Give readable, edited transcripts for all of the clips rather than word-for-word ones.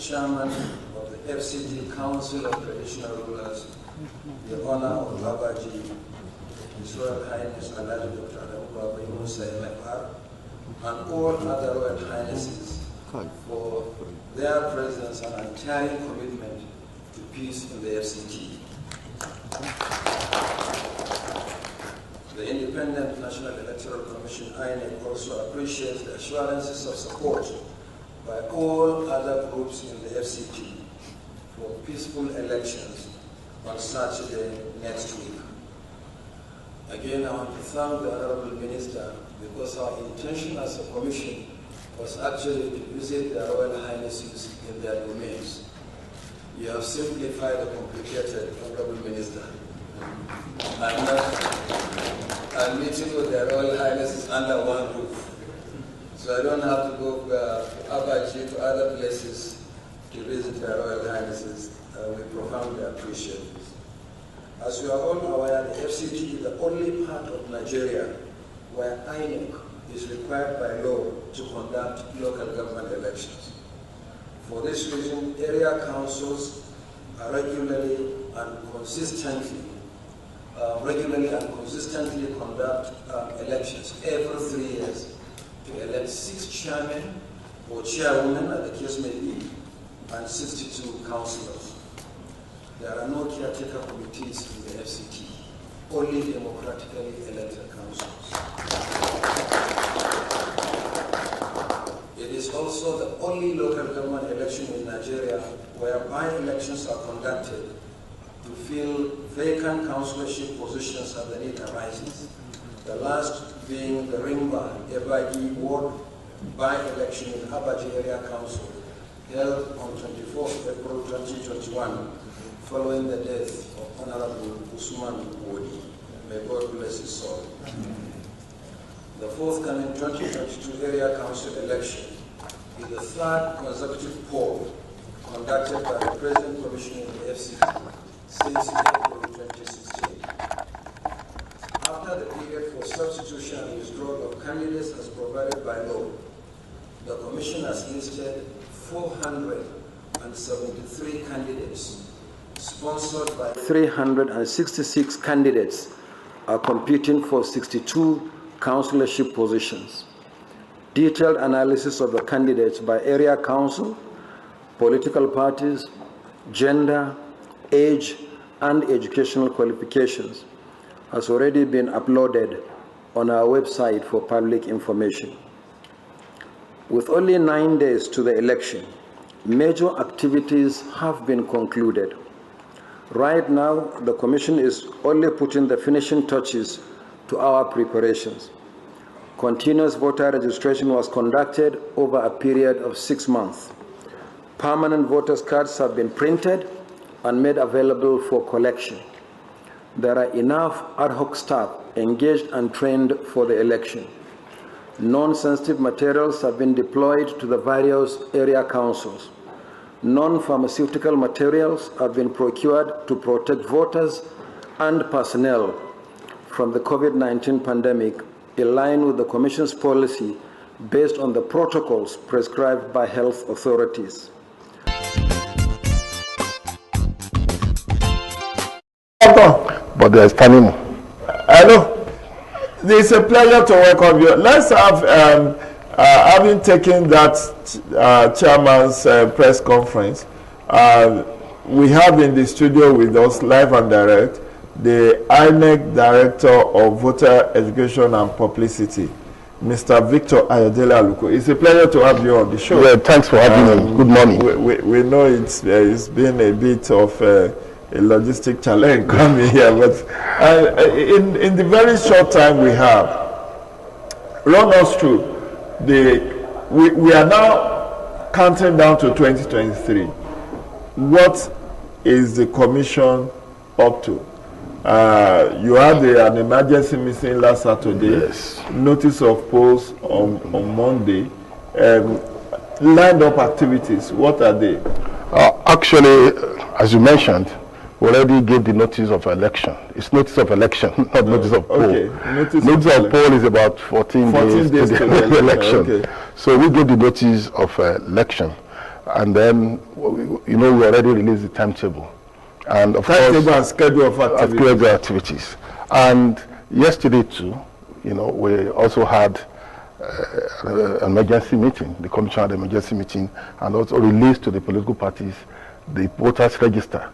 Chairman of the FCT Council of Traditional Rulers, the honor of Babaji, His Royal Highness Alhaji Dr. Adamu Musa MFR, and all other Royal Highnesses for their presence and untiring commitment to peace in the FCT. The Independent National Electoral Commission, INEC, also appreciates the assurances of support by all other groups in the FCT for peaceful elections on Saturday next week. Again, I want to thank the Honorable Minister because our intention as a commission was actually to visit the Royal Highnesses in their domains. You have simplified the complicated, Honorable Minister. And meeting with the Royal Highnesses under one roof. So I don't have to go to Abaji to other places to visit the Royal Highnesses. We profoundly appreciate this. As you are all aware, the FCT is the only part of Nigeria where INEC is required by law to conduct local government elections. For this reason, area councils are regularly and consistently conduct elections every 3 years to elect 6 chairmen or chairwomen, as the case may be, and 62 councillors. There are no caretaker committees in the FCT, only democratically elected councillors. It is also the only local government election in Nigeria where by-elections are conducted to fill vacant councillorship positions as the need arises. The last being the Rimba Ebagi Ward by-election in Abaji Area Council, held on 24th April 2021, following the death of Honorable Usman Wodi. May God bless his soul. The forthcoming 2022 Area Council election is the 3rd consecutive poll conducted by the present Commission in the FCT since April 2016. After the period for substitution and withdrawal of candidates as provided by law, the Commission has listed 473 candidates, sponsored by 366 candidates are competing for 62 councillorship positions. Detailed analysis of the candidates by area council, political parties, gender, age, and educational qualifications has already been uploaded on our website for public information. With only 9 days to the election, major activities have been concluded. Right now, the Commission is only putting the finishing touches to our preparations. Continuous voter registration was conducted over a period of 6 months. Permanent voters' cards have been printed and made available for collection. There are enough ad hoc staff engaged and trained for the election. Non-sensitive materials have been deployed to the various area councils. Non-pharmaceutical materials have been procured to protect voters and personnel from the COVID-19 pandemic, in line with the Commission's policy based on the protocols prescribed by health authorities. But there's Tanimo. Hello. It's a pleasure to welcome you. Let's have, having taken that chairman's press conference, we have in the studio with us, live and direct, the INEC Director of Voter Education and Publicity, Mr. Victor Ayodele Aluko. It's a pleasure to have you on the show. Yeah, thanks for having me. Good morning. We know it's been a bit of a logistic challenge coming here, but in the very short time we have, run us through we are now counting down to 2023. What is the Commission up to? You had an emergency meeting last Saturday. Yes. Notice of polls on Monday. Lined up activities, what are they? Actually, as you mentioned, we already gave the notice of election. It's notice of election, not notice of poll. Okay. Notice of poll is about 14 days to the election. Okay. So we gave the notice of election. And then, we already released the timetable. And of timetable and schedule of activities. And yesterday too, we also had an emergency meeting. The commission had an emergency meeting and also released to the political parties the voters register.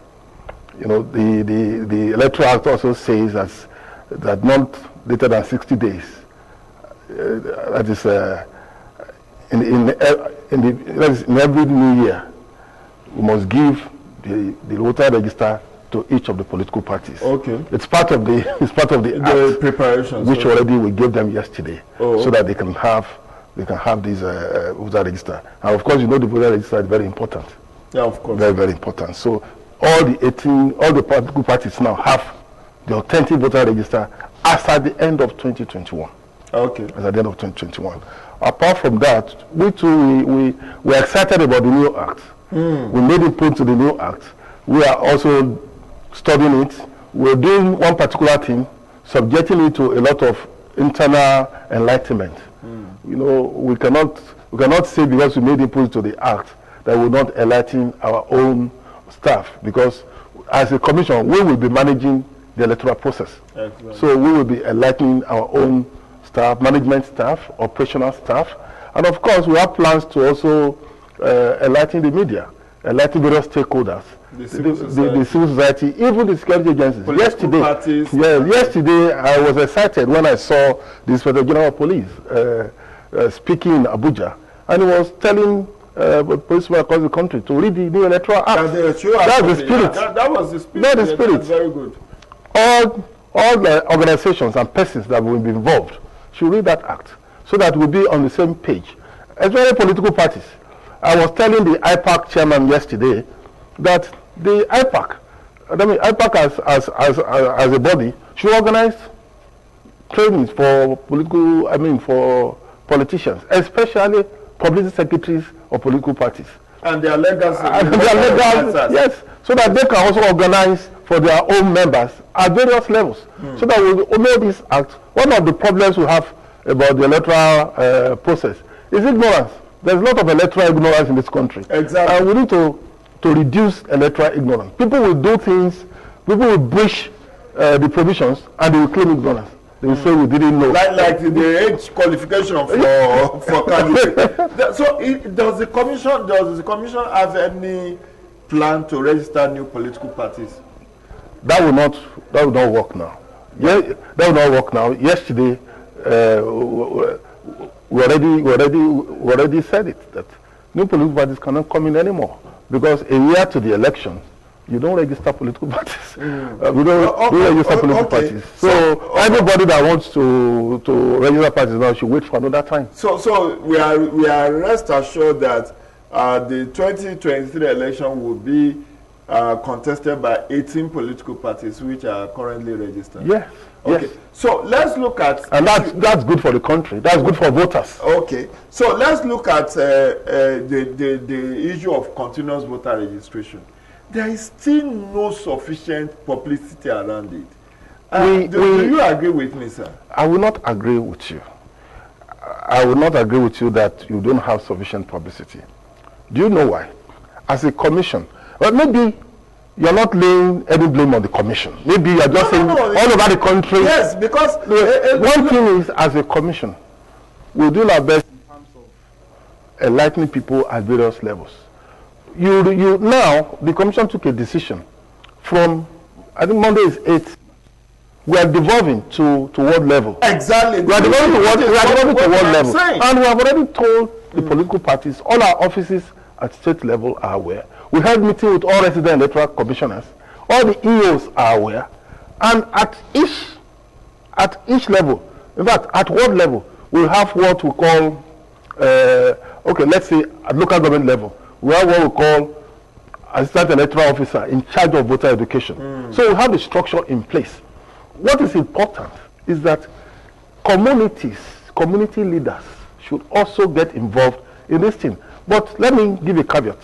The Electoral Act also says that not later than 60 days. That is in every new year, we must give the voter register to each of the political parties. Okay. It's part of the act preparations, which already we gave them yesterday, so that they can have these voter register. And of course, the voter register is very important. Yeah, of course. Very, very important. So all the political parties now have the authentic voter register as at the end of 2021. Okay. As at the end of 2021. Apart from that, we're excited about the new act. We made input to the new act. We are also studying it. We're doing one particular thing, subjecting it to a lot of internal enlightenment. We cannot say because we made input to the act that we're not enlightening our own staff, because as a commission, we will be managing the electoral process. Excellent. So we will be enlightening our own staff, management staff, operational staff, and of course we have plans to also enlighten the media, enlighten various stakeholders, the civil society, even the security agencies. Yesterday I was excited when I saw the Inspector General of Police speaking in Abuja, and he was telling policemen across the country to read the new electoral act. That's the spirit. That was the spirit. That's the spirit. That's very good. All the organizations and persons that will be involved should read that act, so that we'll be on the same page. Especially political parties. I was telling the IPAC chairman yesterday that the IPAC as a body should organize trainings for for politicians, especially publicity secretaries of political parties. And their legacy. Yes, so that they can also organize for their own members at various levels, so that we know this act. One of the problems we have about the electoral process is ignorance. There's a lot of electoral ignorance in this country. Exactly. And we need to reduce electoral ignorance. People will do things, people will breach the provisions, and they will claim ignorance. They will say we didn't know. Like the age qualification for candidates. So does the commission have any plan to register new political parties? That will not work now. That will not work now. Yesterday, we already said it, that new political parties cannot come in anymore, because a year to the election, you don't register political parties. We don't register political parties. So anybody that wants to register parties now should wait for another time. So we are rest assured that the 2023 election will be contested by 18 political parties which are currently registered. Yes. Okay. Yes. So let's look at, and that's good for the country. That's good for voters. Okay. So let's look at the issue of continuous voter registration. There is still no sufficient publicity around it. Do you agree with me, sir? I will not agree with you. I will not agree with you that you don't have sufficient publicity. Do you know why? As a commission, well, maybe you're not laying any blame on the commission. Maybe you're just saying all over the country. Yes, because one thing is, as a commission, we'll do our best in terms of enlightening people at various levels. Now, the commission took a decision from, I think Monday is 8. We are devolving to world level. Exactly. We are devolving to world level. And we have already told the political parties, all our offices at state level are aware. We had meeting with all resident electoral commissioners. All the EOs are aware. And at each level, in fact, at world level, we have what we call, let's say at local government level, we have what we call assistant electoral officer in charge of voter education. So we have the structure in place. What is important is that community leaders should also get involved in this thing. But let me give a caveat.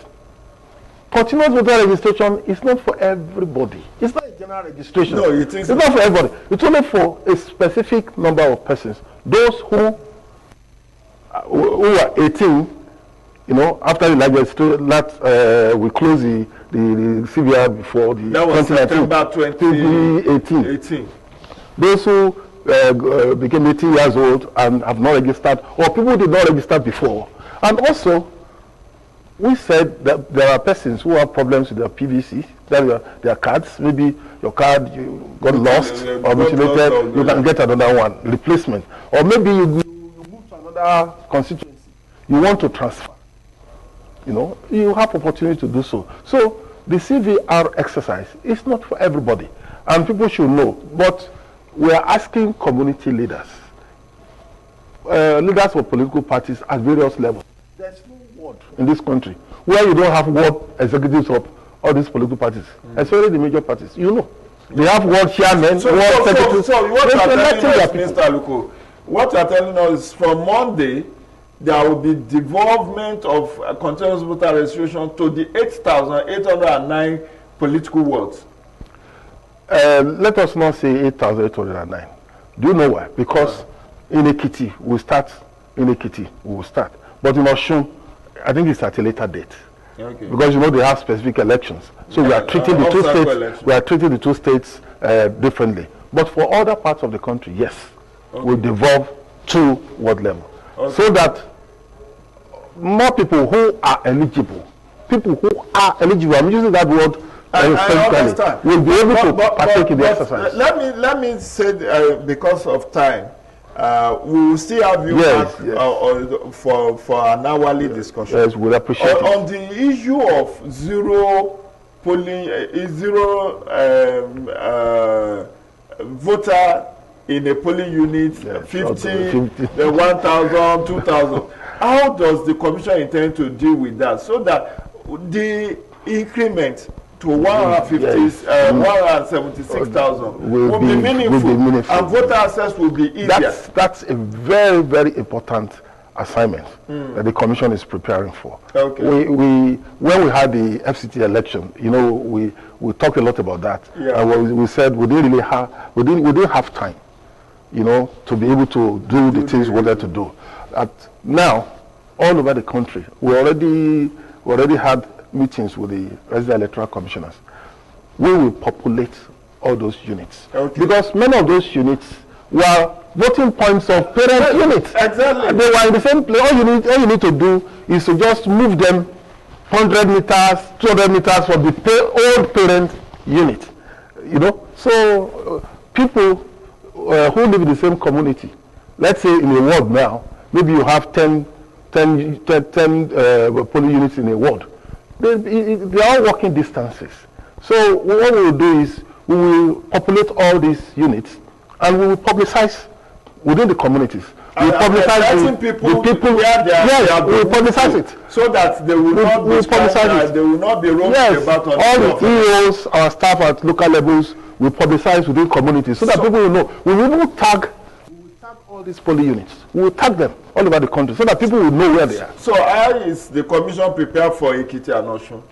Continuous voter registration is not for everybody. It's not a general registration. No, you think it's not for everybody. It's only for a specific number of persons. Those who are 18 You know, after the we closed the CVR before the that was September 2018. Those who became 18 years old and have not registered, or people who did not register before. And also, we said that there are persons who have problems with their PVC, their cards. Maybe your card got lost or mutilated, you can get another one, replacement. Or maybe you move to another constituency, you want to transfer. You know, you have opportunity to do so. So the CVR exercise is not for everybody, and people should know. But we are asking community leaders, leaders of political parties at various levels. There's no ward in this country where you don't have ward executives of all these political parties, especially the major parties. You know, they have ward chairmen, ward secretaries. So what you are telling us, Mr. Aluko, what you are telling us is from Monday, there will be devolvement of continuous voter registration to the 8,809 political wards. Let us not say 8,809. Do you know why? Because in Ekiti, we will start. But in Osun, I think it's at a later date. Okay. Because you know they have specific elections. So we are treating the two states. Election. We are treating the two states differently. But for other parts of the country, yes, we devolve to ward level. Okay. So that more people who are eligible, I'm using that word, will be able to partake in the exercise. Let me say, because of time, we will still have you back for an hourly discussion. Yes, we'll appreciate it. On the issue of zero polling, voter in a polling unit, 50, 1,000, 2,000. How does the commission intend to deal with that so that the increment to 176,000 will be meaningful and voter access will be easier? That's a very, very important assignment that the commission is preparing for. Okay. When we had the FCT election, you know, we talked a lot about that. Yeah. And we said we didn't have time, you know, to be able to do the things we wanted to do. Now, all over the country, we already had meetings with the resident electoral commissioners. We will populate all those units. Okay. Because many of those units were voting points of parent units. Exactly. They were in the same place. All you need to do is to just move them 100 meters, 200 meters from the old parent unit. You know, so people who live in the same community, let's say in a ward now, maybe you have 10 polling units in a ward. They are all walking distances. So what we will do is we will populate all these units and we will publicize within the communities. We will publicize the people where they are. We will publicize it so that they will not be they will not be roaming about on all the EOs, our staff at local levels, we publicize within communities so that people will know. We will tag all these polling units. We will tag them all over the country so that people will know where they are. So how is the commission prepared for Ekiti and Osun?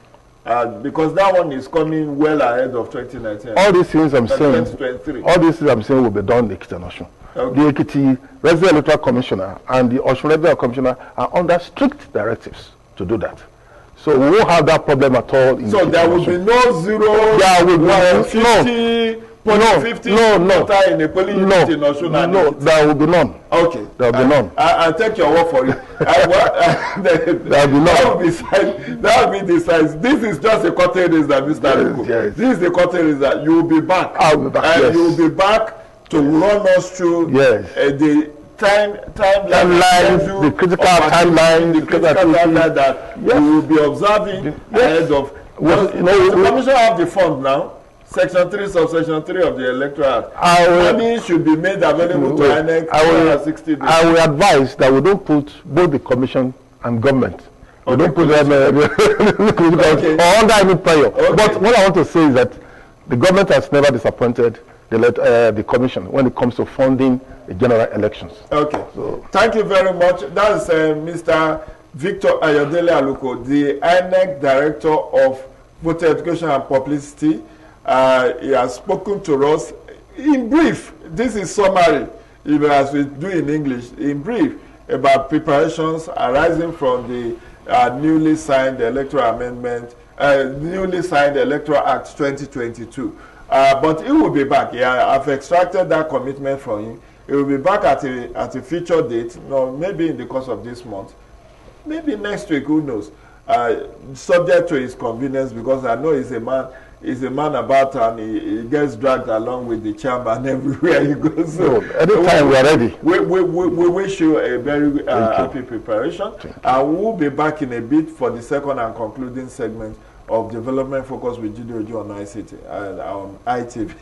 Because that one is coming well ahead of 2019. All these things I'm saying, 2023. all these things I'm saying will be done in Ekiti and Osun. Okay. The Ekiti Resident Electoral Commissioner and the Osun Resident Electoral Commissioner are under strict directives to do that. So we won't have that problem at all. So there will be no zero. There will be 50 in a polling unit in Osun. No, there will be none. Okay. There will be none. I'll take your word for it. There will be none. That will be the size. This is just a curtain raise that Mr. Aluko. Yes. This is the curtain raise that you will be back. I'll be back. And you will be back to run us through the timeline, the critical timeline, that we will be observing ahead of. The commission have the fund now. Section 3, subsection 3 of the Electoral Act. Money should be made available to INEC 60 days. I will advise that we don't put both the commission and government. We don't put them or under any prayer. But what I want to say is that the government has never disappointed the commission when it comes to funding the general elections. Okay. So, thank you very much. That is Mr. Victor Ayodele Aluko, the INEC Director of Voter Education and Publicity. He has spoken to us in brief. This is summary, as we do in English, in brief, about preparations arising from the newly signed Electoral Amendment, newly signed Electoral Act 2022. But he will be back. Yeah, I've extracted that commitment from him. He will be back at a future date, maybe in the course of this month, maybe next week, who knows? Subject to his convenience, because I know he's a man about town. He gets dragged along with the chairman everywhere he goes. So anytime we are ready. We wish you a very happy preparation. And we'll be back in a bit for the second and concluding segment of Development Focus with Jide on ICT, on ITV.